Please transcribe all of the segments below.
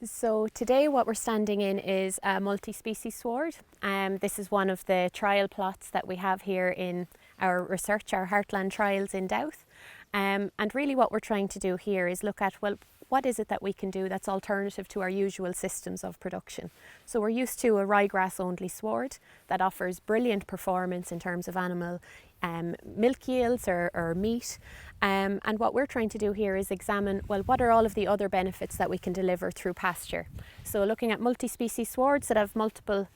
So today what we're standing in is a multi-species sward. This is one of the trial plots that we have here in our research, our Heartland trials in Douth. And really what we're trying to do here is look at, well, what is it that we can do that's alternative to our usual systems of production? So we're used to a ryegrass only sward that offers brilliant performance in terms of animal milk yields or meat. And what we're trying to do here is examine, well, what are all of the other benefits that we can deliver through pasture? So looking at multi-species swards that have multiple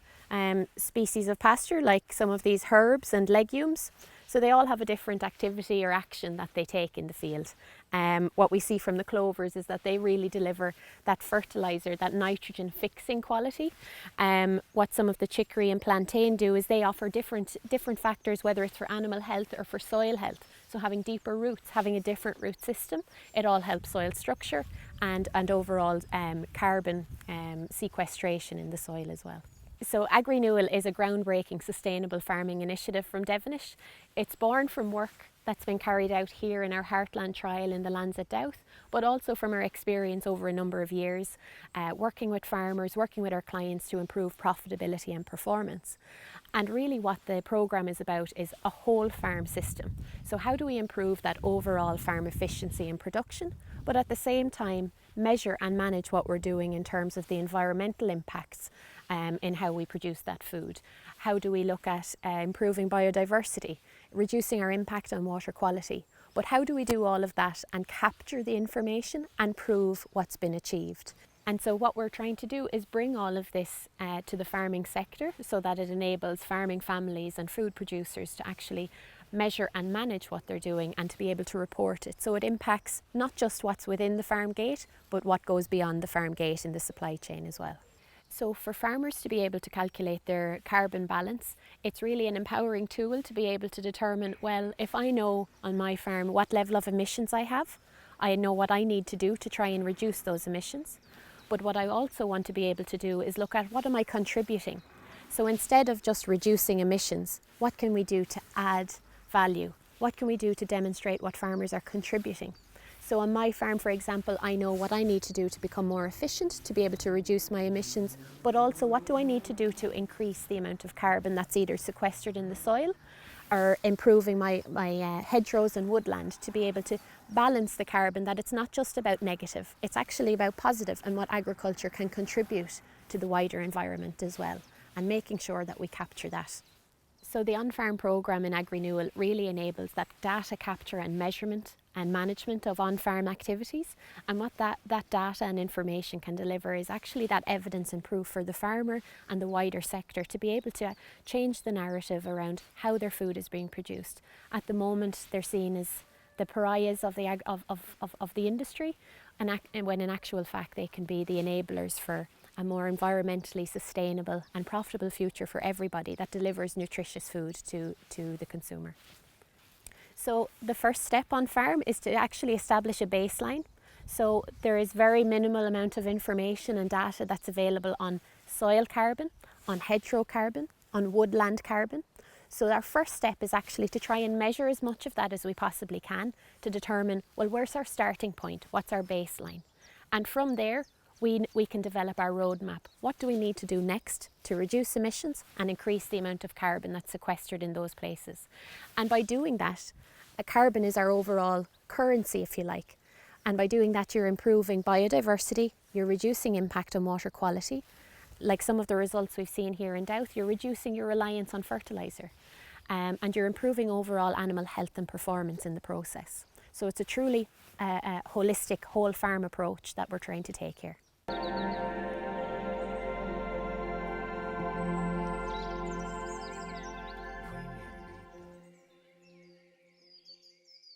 species of pasture, like some of these herbs and legumes. So they all have a different activity or action that they take in the field. What we see from the clovers is that they really deliver that fertiliser, that nitrogen fixing quality. What some of the chicory and plantain do is they offer different factors, whether it's for animal health or for soil health. So having deeper roots, having a different root system, it all helps soil structure and overall carbon sequestration in the soil as well. So Agrinewal is a groundbreaking sustainable farming initiative from Devonish. It's born from work that's been carried out here in our Heartland trial in the lands at Douth, but also from our experience over a number of years, working with farmers, working with our clients to improve profitability and performance. And really what the programme is about is a whole farm system. So how do we improve that overall farm efficiency and production, but at the same time measure and manage what we're doing in terms of the environmental impacts in how we produce that food? How do we look at improving biodiversity, reducing our impact on water quality? But how do we do all of that and capture the information and prove what's been achieved? And so what we're trying to do is bring all of this to the farming sector so that it enables farming families and food producers to actually measure and manage what they're doing and to be able to report it. So it impacts not just what's within the farm gate, but what goes beyond the farm gate in the supply chain as well. So for farmers to be able to calculate their carbon balance, it's really an empowering tool to be able to determine, well, if I know on my farm what level of emissions I have, I know what I need to do to try and reduce those emissions. But what I also want to be able to do is look at what am I contributing? So instead of just reducing emissions, what can we do to add value? What can we do to demonstrate what farmers are contributing? So on my farm, for example, I know what I need to do to become more efficient, to be able to reduce my emissions, but also what do I need to do to increase the amount of carbon that's either sequestered in the soil or improving my hedgerows and woodland to be able to balance the carbon, that it's not just about negative, it's actually about positive and what agriculture can contribute to the wider environment as well, and making sure that we capture that. So the on-farm programme in Agrinewal really enables that data capture and measurement and management of on-farm activities, and what that data and information can deliver is actually that evidence and proof for the farmer and the wider sector to be able to change the narrative around how their food is being produced. At the moment they're seen as the pariahs of the industry, and when in actual fact they can be the enablers for a more environmentally sustainable and profitable future for everybody that delivers nutritious food to the consumer. So the first step on farm is to actually establish a baseline. So there is very minimal amount of information and data that's available on soil carbon, on hedgerow carbon, on woodland carbon. So our first step is actually to try and measure as much of that as we possibly can to determine, well, where's our starting point? What's our baseline? And from there, we can develop our roadmap. What do we need to do next to reduce emissions and increase the amount of carbon that's sequestered in those places? And by doing that, carbon is our overall currency, if you like. And by doing that, you're improving biodiversity, you're reducing impact on water quality. Like some of the results we've seen here in Douth, you're reducing your reliance on fertiliser. And you're improving overall animal health and performance in the process. So it's a truly holistic whole farm approach that we're trying to take here.